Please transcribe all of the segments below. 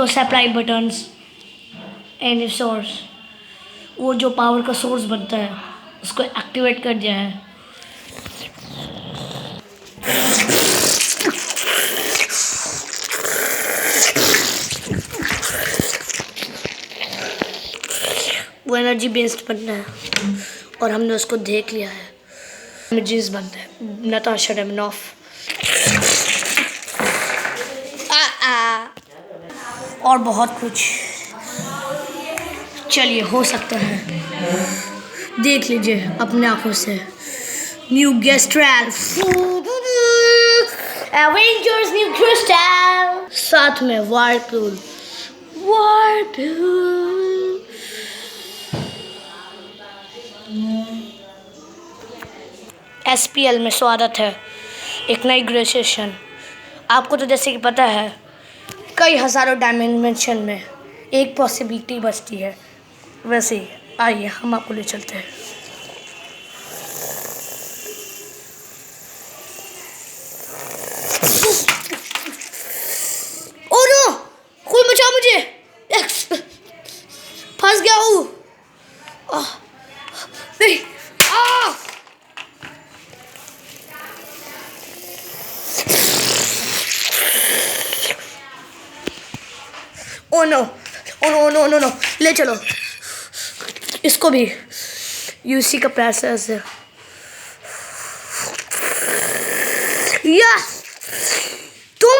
तो supply buttons and source, वो जो पावर का सोर्स बनता है उसको एक्टिवेट कर दिया है। वो एनर्जी बेस्ड बनना है और हमने उसको देख लिया है। इमेजेस बनते हैं नताशा रोमानोफ और बहुत कुछ। चलिए हो सकता है, देख लीजिए अपने आंखों से। न्यू गेस्ट्रल एवेंजर्स न्यू क्रिस्टल, साथ में वारपूल SPL में स्वागत है। एक नई ग्रेजुएशन, आपको तो जैसे कि पता है कई हज़ारों डायमेंशन में एक पॉसिबिलिटी बचती है, वैसे ही आइए हम आपको ले चलते हैं। ओह नो, कोई बचाओ मुझे, फंस गया हूँ। नहीं, oh no, oh no no no, ले चलो इसको भी। यूसी का प्रोसेस है। यस, तुम,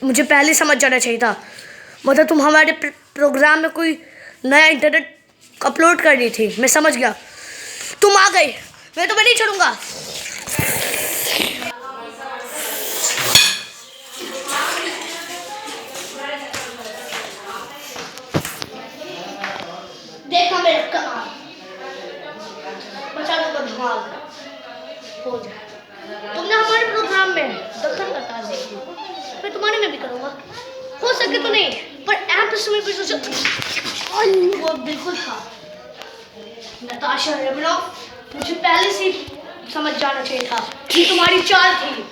मुझे पहले समझ जाना चाहिए था। मतलब तुम हमारे प्रोग्राम में कोई नया इंटरनेट अपलोड कर रही थी, मैं समझ गया। तुम आ गई, मैं तुम्हें नहीं छोड़ूंगा। देखा मेरे कमाल, बचा दूंगा धमाल हो जाए। तुमने हमारे प्रोग्राम में दखल अंदाज देखी, मैं तुम्हारे में भी करूंगा। हो सके तो नहीं, पर एपिसोड में भी सोचो। वो बिल्कुल था नताशा रोमानोफ, मुझे पहले से समझ जाना चाहिए था कि तुम्हारी चाल थी,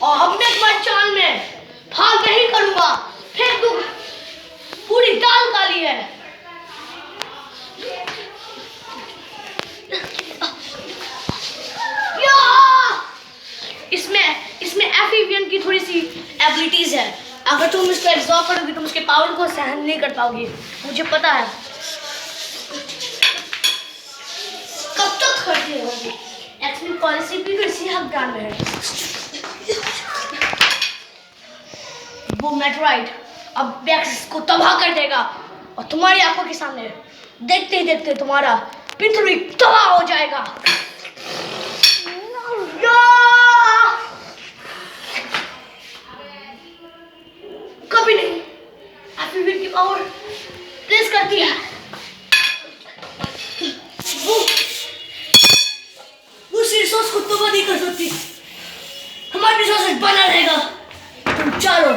और अब मैं तुम्हारी चाल में भाग नहीं करूंगा। फिर तुम पूरी दाल काली है। इसमें एफिवियन की थोड़ी सी एबिलिटीज है। अगर तुम इसको एब्जॉर्ब करोगी तुम उसके पावर को सहन नहीं कर पाओगी, मुझे पता है। कब तक करती होगी? एक्चुअली पॉलिसी भी तो इसी हकदार में है। वो मेट्रोइड अब बैक्स को तबाह कर देगा, और तुम्हारी आंखों के सामने देखते ही देखते तुम्हारा पृथ्वी तबाह हो जाएगा। कभी नहीं, एफिवियन की पावर प्लेस करती है। वो रिसोर्स को तबाह नहीं कर सकती, हमारा रिसोर्स बना रहेगा। तुम चारों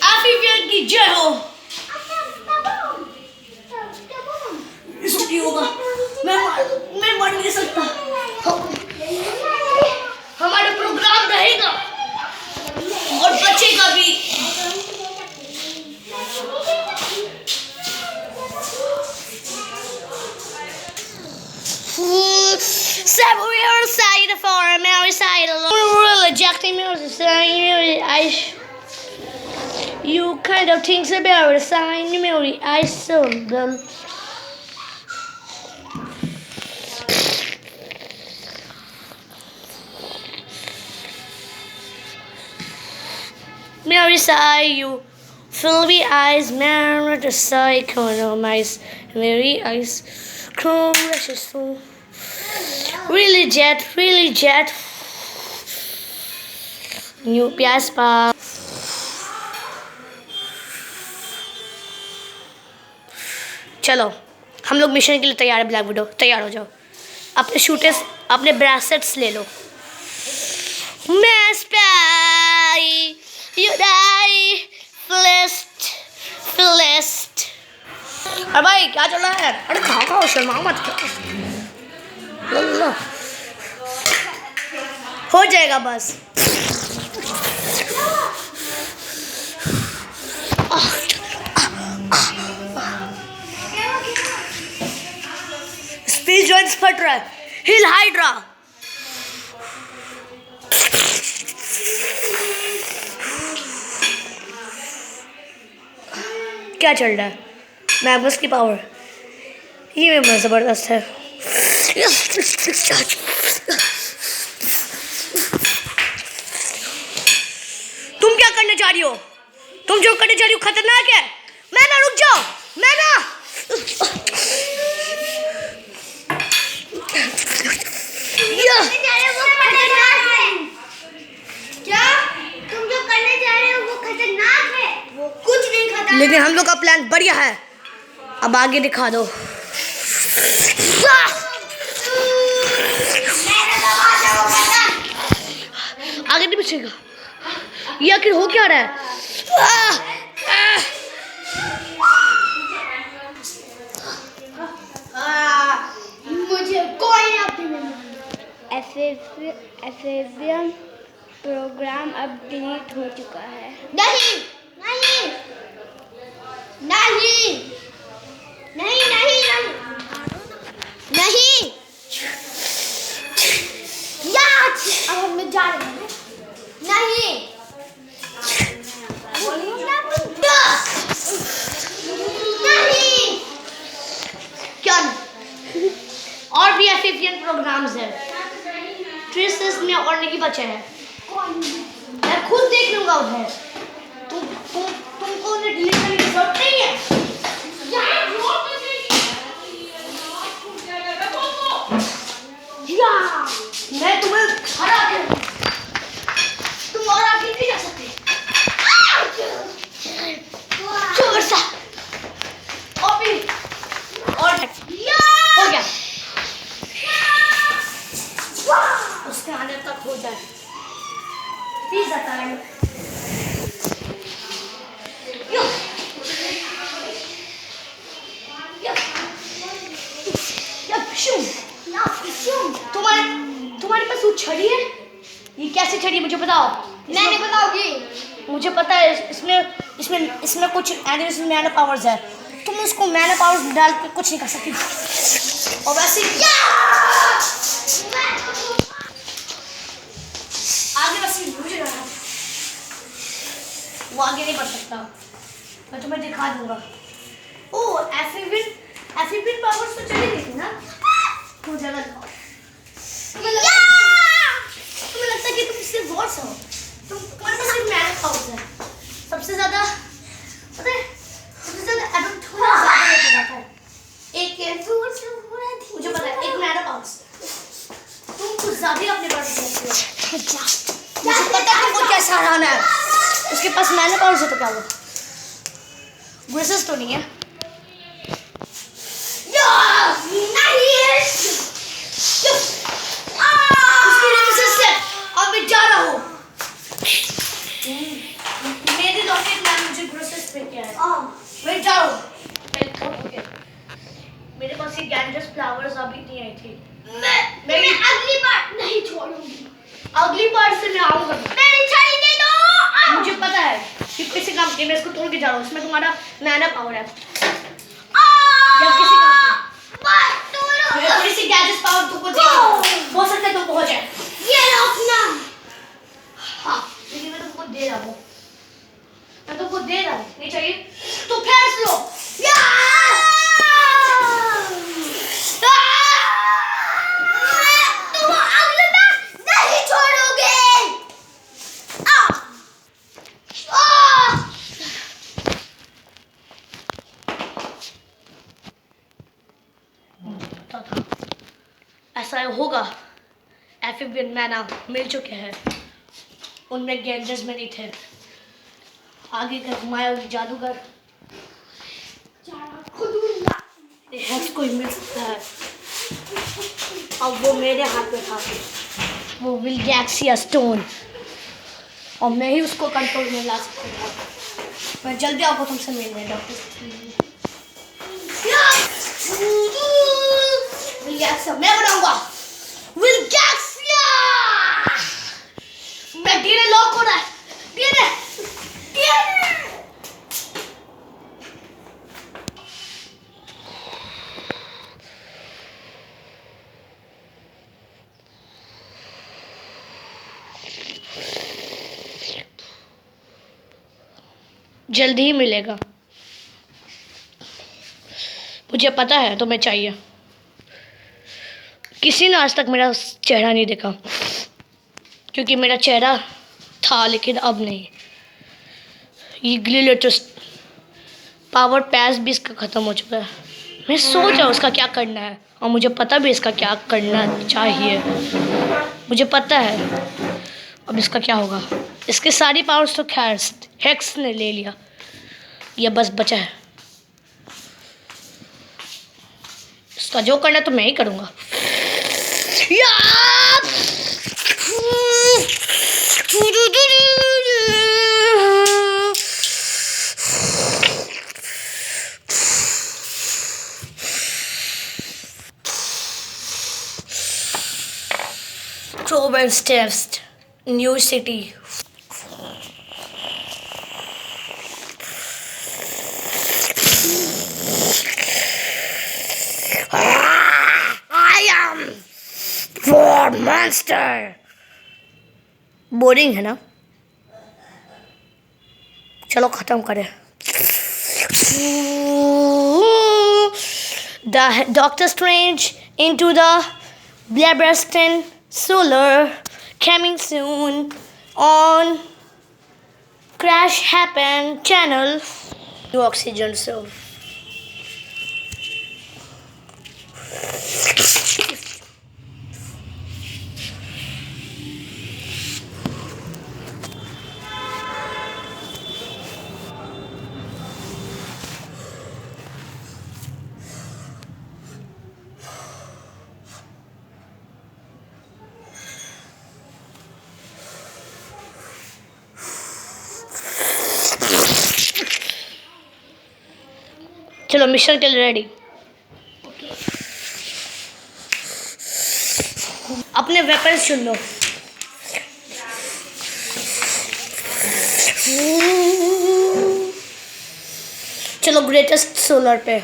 एफिवियन की जय हो। इसको नहीं होगा, मैं मर नहीं सकता। हमारा प्रोग्राम रहेगा और बचेगा भी। Several side for a Mary side alone. Rejecting music, you kind of things about a sign, Mary. I saw them. Mary sigh, you filmy eyes, man, the side corner of my Mary eyes, precious soul. Really jet. New प्यास पा। चलो हम लोग mission के लिए तैयार है। Black window तैयार हो जाओ, अपने शूटर्स अपने ब्रेसलेट्स ले लो। मैं स्पाई You die, Philist. अरे भाई क्या चल रहा है? अरे खाओ शर्माओ मत। हो जाएगा बस। स्पीच जॉइंट्स फट रहा है। हिल हाइड्रा। क्या चल रहा है? मैग्नस की पावर ये में जबरदस्त है। तुम क्या करने जा रही हो? तुम जो करने जा रही हो खतरनाक है। मैना रुक जाओ। मैना क्या तुम जो करने जा रहे हो वो खतरनाक है? वो कुछ नहीं खतरनाक। लेकिन हम लोग का प्लान बढ़िया है। अब आगे दिखा दो। आगे नहीं बचेगा। ये आखिर हो क्या रहा है? मुझे कोई एफएफएम प्रोग्राम अब डिलीट हो चुका है। नहीं नहीं नहीं नहीं नहीं नहीं यार अब हम जा रहे हैं। नहीं नहीं क्या? और भी एफएफएन प्रोग्राम्स हैं। ट्रेसेस में और नहीं बचे हैं। मैं खुद देख लूंगा उधर। तुमको उन्हें डिलीट करने की जरूरत नहीं है। मैं तुम्हें हरा के तुम और आगे नहीं जा सकते। जोर से और भी और हो गया। उसके आने तक हो जाए। Please time. तुम्हारे पास वो छड़ी है? ये कैसी छड़ी है मुझे बताओ। मैं नहीं बताऊंगी। मुझे पता है इसमें कुछ एनिमेशन मैना पावर्स है। तुम उसको मैना पावर्स डाल के कुछ नहीं कर सकती। और वैसे आगे वैसे मुझे जाना। वो आगे नहीं बढ़ सकता। मैं तुम्हें दिखा दूंगा। ओ एफएफएन पावर्स तो चली गई थी ना। वो जगह तुम्हें लगता है कि तुम सिर्फ वॉट्स हो। तुम्हारे पास सिर्फ मैना पावर्स है। सबसे ज्यादा पता है सबसे ज्यादा एडम थोड़ा ज्यादा हो जाता है। एक मुझे पता है एक मैना पावर्स तुम कुछ ज्यादा ही अपने बारे में सोचते हो। मुझे पता है तुमको क्या सराहना है। उसके पास मैना पावर्स है तो क्या हुआ? ग्रेसेस तो नहीं है। उसकी रेमिसेस से अब मैं जा रहा हूँ। मेरी रॉकेट मैन मुझे ग्रेसेस पे क्या है? मैं जा रहा हूँ। मेरे पास ये गैंजस फ्लावर्स अभी नहीं आई थी। मैं अगली बार नहीं छोड़ूंगी। अगली बार से मैं आऊंगा। मेरी छड़ी दे दो। मुझे पता है कि किसी काम के मैं इसको तोड़ के जा रहा हूँ। इसमें तुम्हारा मैना पावर है। या किसी काम मैं थोड़ी सी गैजेट्स पावर तुमको दे हो सकता है तुमको हो जाए। ये लो अपना। हाँ लेकिन मैं तुमको दे रहा हूँ। मैं तुमको दे रहा हूँ। नहीं चाहिए तो फेंक लो। तुम अगले बार नहीं छोड़ोगे। ऐसा होगा। एफएफएन मैना मिल चुके हैं। उनमें गैंजस में नहीं थे। आगे का घुमाया जादूगर कोई मिल सकता है। अब वो मेरे हाथ में था। वो विलगैक्सिया स्टोन और मैं ही उसको कंट्रोल में ला सकता था। मैं जल्दी आपको तुमसे मिलने डॉक्टर। विलगैक्सिया मैं बनाऊंगा। विलगैक्सिया भाई, डीएनए लॉक हो रहा है। डीएनए जल्दी ही मिलेगा, मुझे पता है तुम्हें चाहिए। किसी ने आज तक मेरा चेहरा नहीं देखा, क्योंकि मेरा चेहरा था लेकिन अब नहीं। ये ग्लिलेटस पावर पैस भी इसका ख़त्म हो चुका है। मैं सोच रहा हूँ उसका क्या करना है, और मुझे पता भी इसका क्या करना चाहिए। मुझे पता है अब इसका क्या होगा। इसके सारी पावर्स तो खैर हेक्स ने ले लिया, ये बस बचा है। इसका जो करना है तो मैं ही करूँगा। Province test, new city. I am for monster. Boring है ना, चलो खत्म करें। The Doctor Strange into the Blabberstein Solar coming soon on Crash Happen channel. New oxygen serve. चलो मिशन के लिए रेडी। अपने वेपन्स चुन लो। चलो ग्रेटेस्ट सोलर पे।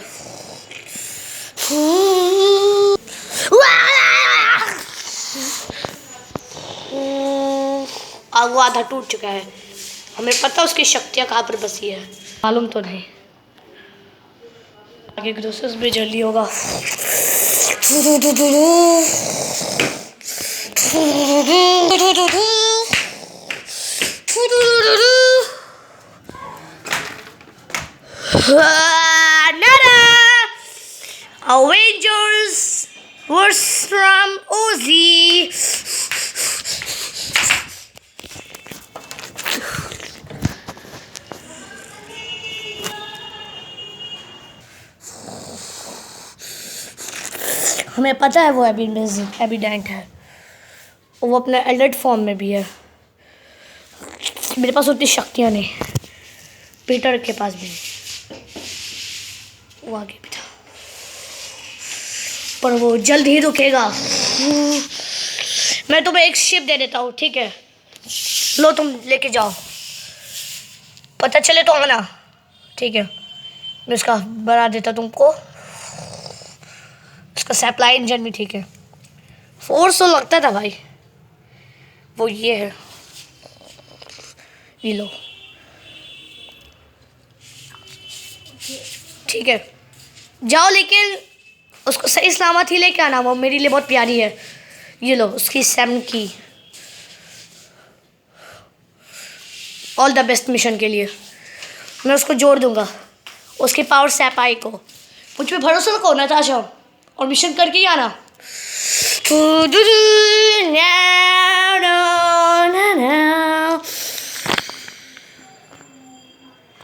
वो आधा टूट चुका है। हमें पता उसकी शक्तियाँ कहाँ पर बसी है, मालूम तो नहीं। आगे ग्रोसस भी जल्दी होगा। Avengers vs from Ozzy. हमें पता है वो एविडेंट है, वो अपने एडल्ट फॉर्म में भी है। मेरे पास उतनी शक्तियाँ नहीं, पीटर के पास भी नहीं, वो आगे भी था, पर वो जल्द ही रुकेगा। मैं तुम्हें एक शिप दे देता हूँ, ठीक है? लो तुम लेके जाओ, पता चले तो आना, ठीक है? मैं उसका बना देता तुमको, उसका सप्लाई इंजन भी ठीक है। फोर्स तो लगता था भाई, वो ये है, ये लो, ठीक है? जाओ, लेकिन उसको सही सलामत ही लेके आना, वो मेरे लिए बहुत प्यारी है। ये लो उसकी 7 की। ऑल द बेस्ट मिशन के लिए। मैं उसको जोड़ दूंगा, उसकी पावर सैपाई को। मुझ पे भरोसा रखो नताशा, और मिशन करके ही आना।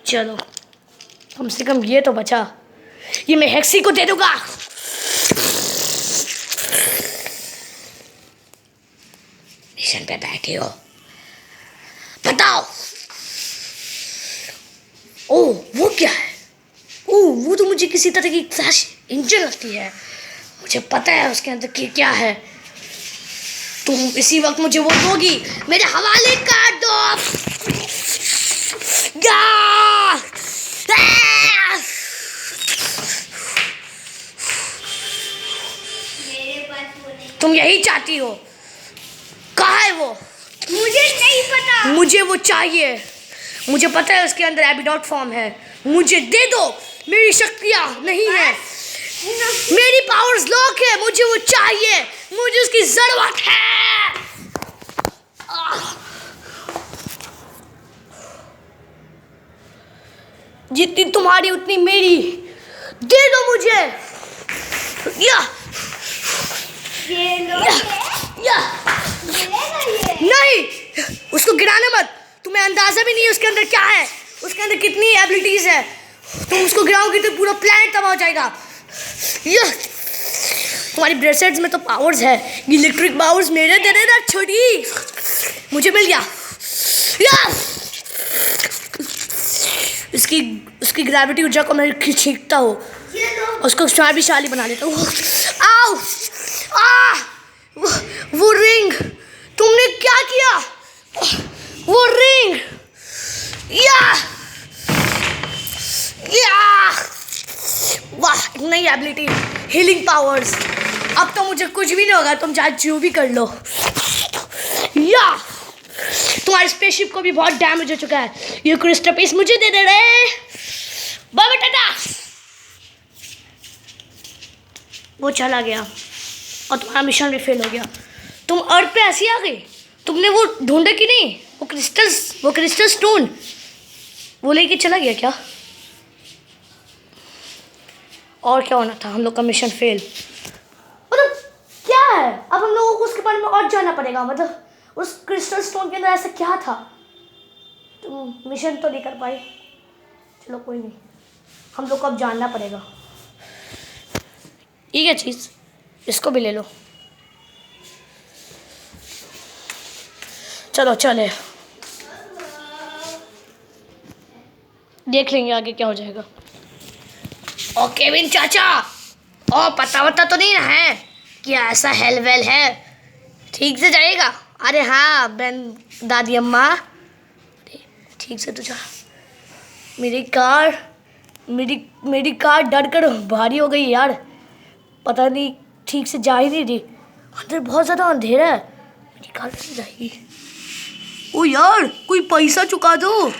चलो कम से कम ये तो बचा, ये मैं हेक्सी को दे दूंगा। मिशन पे बैठे हो, बताओ। ओह वो क्या है? ओह वो तो मुझे किसी तरह की फ्लैश इंजन लगती है। मुझे पता है उसके अंदर क्या है। तुम इसी वक्त मुझे वो दोगी, मेरे हवाले कर दो। तुम यही चाहती हो? कहाँ है वो? मुझे नहीं पता। मुझे वो चाहिए। मुझे पता है उसके अंदर एबिडॉट फॉर्म है। मुझे दे दो। मेरी शक्तियाँ नहीं है, मेरी पावर्स लॉक है। मुझे वो चाहिए, मुझे उसकी जरूरत है। जितनी तुम्हारी उतनी मेरी। दे दो मुझे। या ये लो। या मिलेगा ये। नहीं, उसको गिराना मत। तुम्हें अंदाजा भी नहीं है उसके अंदर क्या है, उसके अंदर कितनी एबिलिटीज है। तुम उसको गिराओगे तो पूरा प्लैनेट तबाह हो जाएगा। यह तुम्हारी ब्रेसलेट्स में तो पावर्स है, इलेक्ट्रिक पावर्स मेरे दे देना छोटी। मुझे मिल गया। उसकी ग्रेविटी ऊर्जा को मैं खींचता हूँ, उसको शक्तिशाली बना लेता हूँ। आओ वो रिंग, तुमने क्या किया? वो रिंग। वाह, नई एबिलिटी, हीलिंग पावर्स। अब तो मुझे कुछ भी नहीं होगा, तुम चाहे जो भी कर लो। तुम्हारे स्पेसशिप को भी बहुत डैमेज हो चुका है। ये क्रिस्टल पीस मुझे दे दे रहे। बाय टाटा। वो चला गया और तुम्हारा मिशन भी फेल हो गया। तुम अर्थ पे ऐसी आ गई। तुमने वो ढूंढे कि नहीं? वो क्रिस्टल स्टोन वो लेके चला गया क्या? और क्या होना था? हम लोग का मिशन फेल। मतलब क्या है? अब हम लोगों को उसके बारे में और जानना पड़ेगा। मतलब उस क्रिस्टल स्टोन के अंदर ऐसा क्या था? तुम मिशन तो नहीं कर पाई, चलो कोई नहीं, हम लोग को अब जानना पड़ेगा। ये क्या चीज़? इसको भी ले लो। चलो चले, देख लेंगे आगे क्या हो जाएगा। ओ केविन चाचा, ओ पता वता तो नहीं है कि ऐसा हेल वेल है? ठीक से जाएगा? अरे हाँ बहन दादी अम्मा, ठीक से तो जा। मेरी कार डर कर भारी हो गई यार। पता नहीं ठीक से जा ही नहीं रही, अंदर बहुत ज़्यादा अंधेरा है। मेरी कार कैसे जाएगी? ओ यार कोई पैसा चुका दो।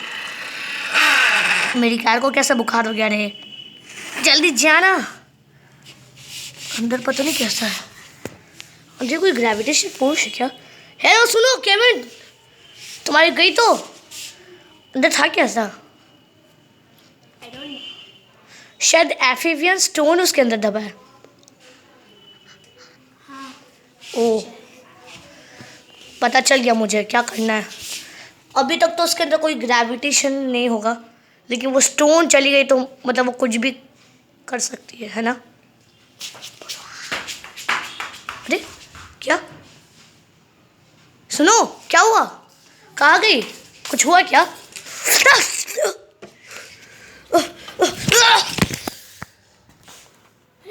मेरी कार को कैसा बुखार हो गया रे? जल्दी जाना। अंदर पता नहीं कैसा है। अंदर कोई ग्रेविटेशन फोर्स है क्या? हेलो सुनो केविन, तुम्हारी गई तो अंदर था कैसा? शायद एफिवियन स्टोन उसके अंदर दबा है। ओ पता चल गया मुझे क्या करना है। अभी तक तो उसके अंदर कोई ग्रेविटेशन नहीं होगा, लेकिन वो स्टोन चली गई तो मतलब वो कुछ भी कर सकती है ना? अरे क्या? सुनो क्या हुआ? कहाँ गई? कुछ हुआ क्या?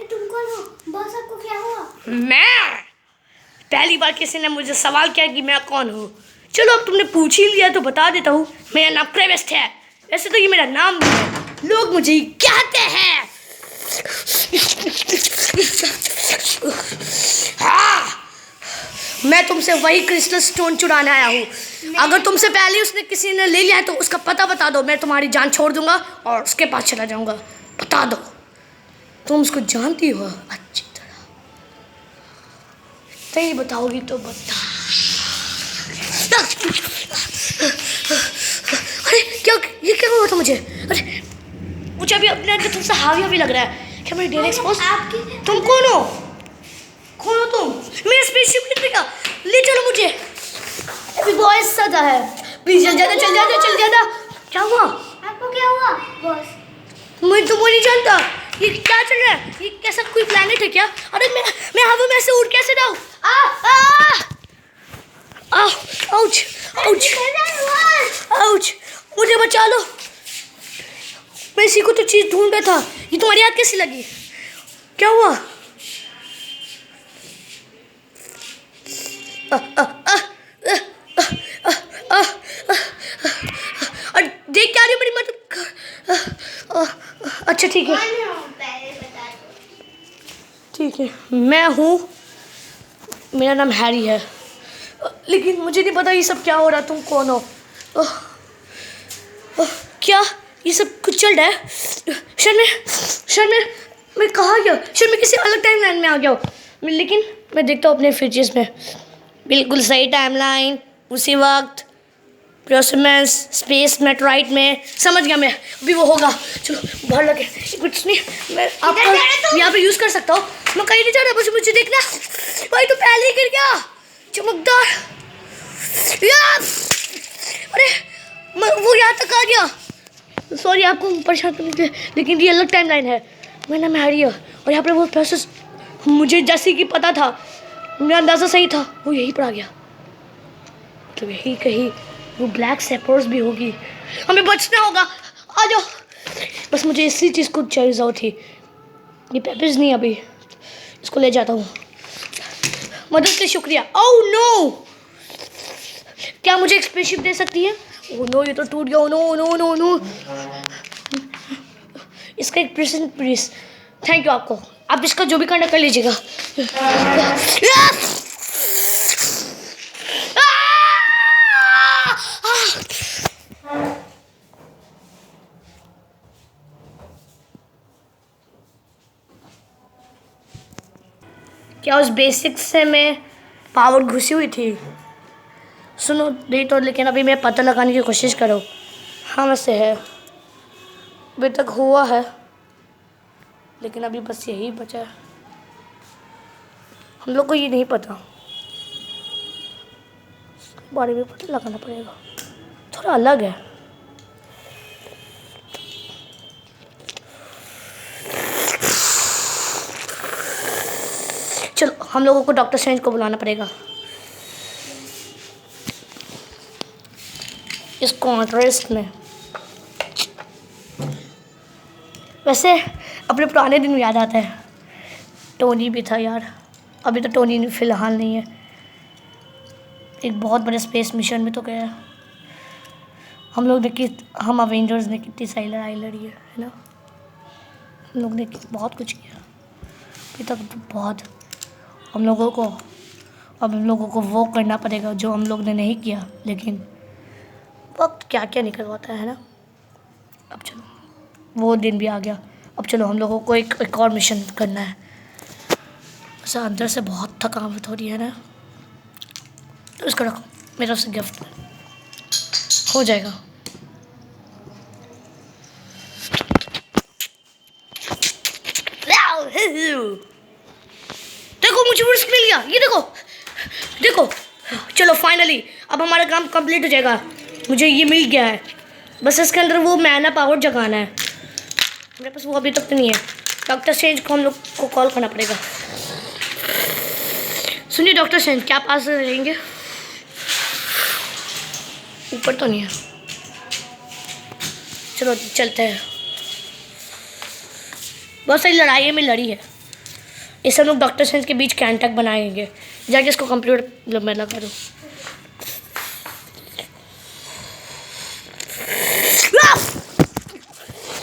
तुम कौन हो? बॉस आपको क्या हुआ? मैं? पहली बार किसी ने मुझे सवाल किया कि मैं कौन हूँ। चलो अब तुमने पूछ ही लिया तो बता देता हूँ। मेरा नाम क्रेवेस्ट है। वैसे तो ये मेरा नाम भी है, लोग मुझे कहते हैं। हाँ, मैं तुमसे वही क्रिस्टल स्टोन चुराने आया हूँ। अगर तुमसे पहले उसने किसी ने ले लिया है तो उसका पता बता दो, मैं तुम्हारी जान छोड़ दूंगा और उसके पास चला जाऊंगा। बता दो, तुम उसको जानती हो अच्छी तरह। सही बताओगी तो बता। अरे क्या, ये क्या हुआ था मुझे? अरे मुझे अभी अपने अंदर तुमसे हावी हावी लग रहा है। क्या मेरी डेली एक्सपोज? तुम कौन हो? कौन हो तुम? मेरा स्पेसशिप कितने का? ले चलो मुझे। अभी बहुत सजा है, प्लीज चल जाना चल जाना चल जाना। क्या हुआ? आपको क्या हुआ बॉस? मैं तो वो नहीं जानता। ये क्या चल रहा है? ये कैसा कोई प्लेनेट है क्या? अरे मैं हवा में ऐसे उड़ कैसे जाऊँ? आउच आउच आउच, मुझे बचा लो। मैं इसी को तो चीज़ ढूंढ रहा था। ये तुम्हारी याद कैसी लगी? क्या हुआ? और देख क्या रही हो मेरी मदद। अच्छा ठीक है, ठीक है। मैं हूँ, मेरा नाम हैरी है, लेकिन मुझे नहीं पता ये सब क्या हो रहा। तुम कौन हो? क्या ये सब कुछ चल रहा है? शायद मैं कहाँ गया? शायद मैं किसी अलग टाइमलाइन में आ गया हूँ। लेकिन मैं देखता हूँ अपने फ्यूचर्स में, बिल्कुल सही टाइमलाइन, उसी वक्त, प्रोसेमेंस स्पेस मेट्राइट में। समझ गया मैं, अभी वो होगा। चलो बाहर लगे। कुछ नहीं, मैं आपका यहाँ पे यूज़ कर सकता हूँ। मैं कहीं नहीं जा रहा, बस मुझे देखना। भाई तो पहले ही गिर गया, चमकदार। अरे वो यहाँ तक आ गया। सॉरी आपको परेशान करने के लिए, लेकिन ये अलग टाइमलाइन है। मेरा नाम हैरी है और यहाँ पर वो प्रोसेस मुझे जैसे कि पता था, मेरा अंदाज़ा सही था, वो यहीं पर आ गया। तो यही कहीं वो ब्लैक सेपर्स भी होगी। हमें बचना होगा, आ जाओ। बस मुझे इसी चीज़ को चाहिए ज़रूरत थी। ये पेपर्स नहीं, अभी इसको ले जाता हूँ। मदद के लिए शुक्रिया। ओह नो, क्या मुझे एक स्पेसशिप दे सकती है? ओह नो, ये तो टूट गया। नो नो नो नो, इसका एक प्रेजेंट प्लीज। थैंक यू आपको, आप इसका जो भी करना कर लीजिएगा। क्या उस बेसिक्स से मैं पावर घुसी हुई थी? सुनो नहीं तो, लेकिन अभी मैं पता लगाने की कोशिश करो। हाँ वैसे है, अभी तक हुआ है, लेकिन अभी बस यही बचा है। हम लोग को ये नहीं पता, इसके बारे में पता लगाना पड़ेगा। थोड़ा अलग है। चलो हम लोगों को डॉक्टर स्ट्रेंज को बुलाना पड़ेगा। इस कॉन्ट्रास्ट में वैसे अपने पुराने दिन याद आता है। टोनी भी था यार, अभी तो टोनी फ़िलहाल नहीं है। एक बहुत बड़े स्पेस मिशन में तो गया। हम लोग ने हम अवेंजर्स ने कितनी सही लड़ाई लड़ी है ना। हम लोग ने बहुत कुछ किया अभी तक तो बहुत। अब हम लोगों को वो करना पड़ेगा जो हम लोग ने नहीं किया, लेकिन वक्त क्या क्या निकलवाता है ना। अब चलो, वो दिन भी आ गया। अब चलो हम लोगों को एक और मिशन करना है। ऐसा अंदर से बहुत थकावट हो रही है ना, तो इसको रखो, मेरी तरफ से गिफ्ट हो जाएगा। देखो मुझे वो मिल गया, ये देखो। चलो फाइनली अब हमारा काम कंप्लीट हो जाएगा। मुझे ये मिल गया है, बस इसके अंदर वो मैना पावर जगाना है। मेरे पास वो अभी तक तो नहीं है। डॉक्टर स्ट्रेंज को हम लोग को कॉल करना पड़ेगा। सुनिए डॉक्टर स्ट्रेंज, क्या पास रहेंगे? ऊपर तो नहीं है, चलो चलते हैं। बहुत सारी लड़ाइयाँ में लड़ी है, इस हम लोग डॉक्टर स्ट्रेंज के बीच कैंटक बनाएंगे। जाके इसको कंप्यूटर में लगा दो।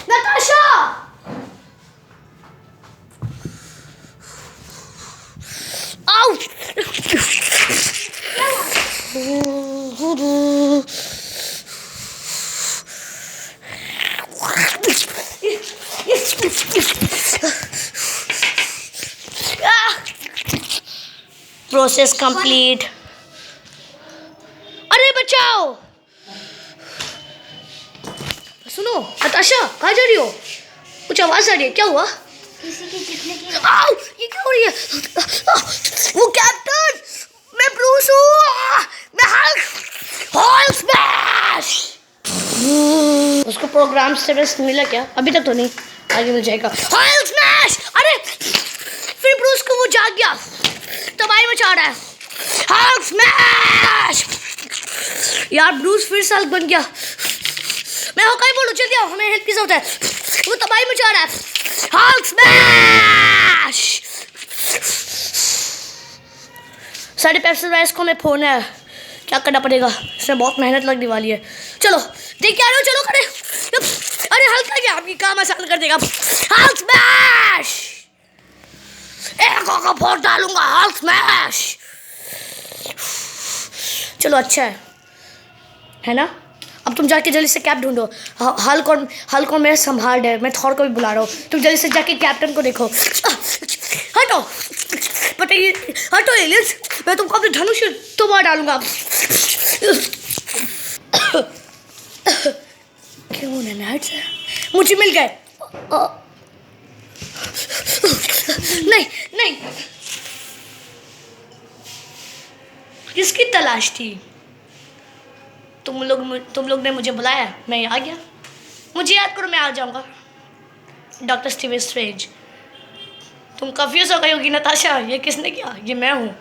नताशा! आओ! Process complete. अरे बचाओ! सुनो नताशा, कहाँ जा रही हो? कुछ आवाज आ रही है, क्या हुआ? किसी के जीतने की। आओ! ये क्या हो रही है? वो कैप्टन, मैं ब्रूस हूँ, मैं हल्क स्मैश। उसको प्रोग्राम से बस मिला क्या? अभी तक तो नहीं, आगे मिल जाएगा। Hulk smash! अरे फिर ब्रूस को वो जाग गया, तबाही मचा रहा है। Hulk smash! यार ब्रूस फिर से हल्क बन गया। मैं होकाई बोलूं, जल्दी आओ, हमें हेल्प की जरूरत है। वो तबाही मचा रहा है। Hulk smash! साढ़े 500 को हमें फोन है, क्या करना पड़ेगा, इसमें बहुत मेहनत लगने वाली है। चलो देख क्या रहे हो, चलो करे। अरे हल्का क्या, आपकी काम आसान कर देगा। हल्क स्मैश, एक का फोड़ डालूंगा, हल्क स्मैश। चलो अच्छा है ना। अब तुम जाके जल्दी से कैप ढूंढो। हल्क और मैं संभाल रहे, मैं थॉर को भी बुला रहा हूँ। तुम जल्दी से जाके कैप्टन को देखो। हटो बताइए, हटो एलियंस, मैं तुमको अपने धनुष तो मार डालूंगा। क्यों नैनाइट्स मुझे मिल गए। नहीं नहीं, किसकी तलाश थी? तुम लोग ने मुझे बुलाया, मैं आ गया। मुझे याद करो, मैं आ जाऊंगा। डॉक्टर स्टीवन स्ट्रेंज, तुम कंफ्यूज हो गई होगी नताशा, ये किसने किया? ये मैं हूँ,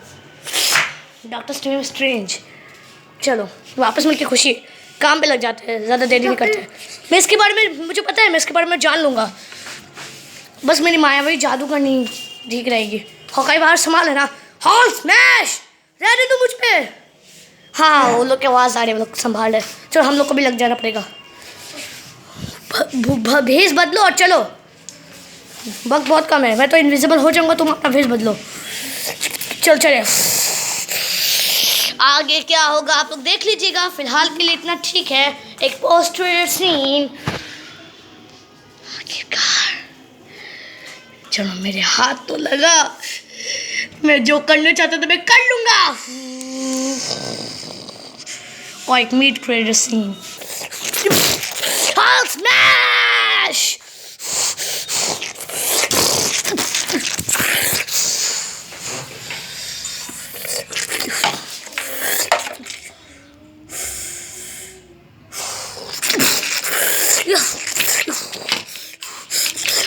डॉक्टर स्टीवन स्ट्रेंज। चलो वापस मिलके खुशी काम पे लग जाते हैं, ज़्यादा देरी नहीं करते। मैं इसके बारे में, मुझे पता है, मैं इसके बारे में जान लूँगा। बस मेरी मायावी जादूगर नहीं ठीक रहेगी। हॉकाई बाहर संभाल है ना। हॉल स्मैश, रहने दो मुझ पे। हाँ वो लोग की आवाज़ आ रही है, वो लोग संभाल रहे। चलो हम लोग को भी लग जाना पड़ेगा। भेस बदलो और चलो, वक्त बहुत कम है। मैं तो इनविजिबल हो जाऊंगा, तुम अपना भेस बदलो। चल चले, आगे क्या होगा आप लोग देख लीजिएगा। फिलहाल के लिए इतना ठीक है। एक पोस्टर सीन, आखिरकार चलो मेरे हाथ तो लगा। मैं जो करना चाहता था मैं कर लूंगा। और एक mid credit scene, Hulk smash.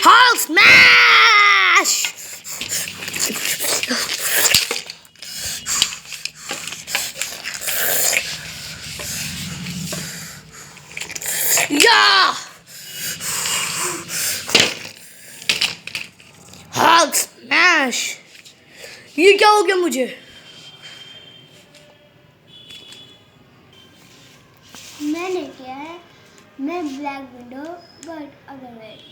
Hulk smash! Yeah! Hulk smash! ये क्या हो गया मुझे? मैंने किया है, मैं ब्लैक विंडो बट अदरवाइज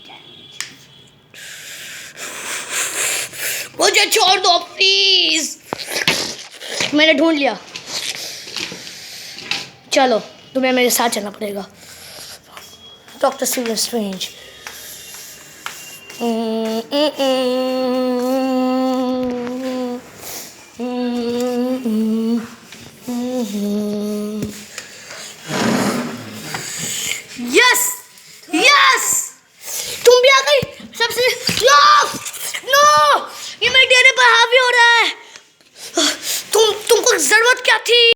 मुझे छोड़ दो प्लीज। मैंने ढूंढ लिया। चलो तुम्हें मेरे साथ चलना पड़ेगा, doctor Steven strange. Yes yes, तुम भी आ गई। सबसे नो, ये मेरे डेरे पर हावी हो रहा है। तुमको जरूरत क्या थी?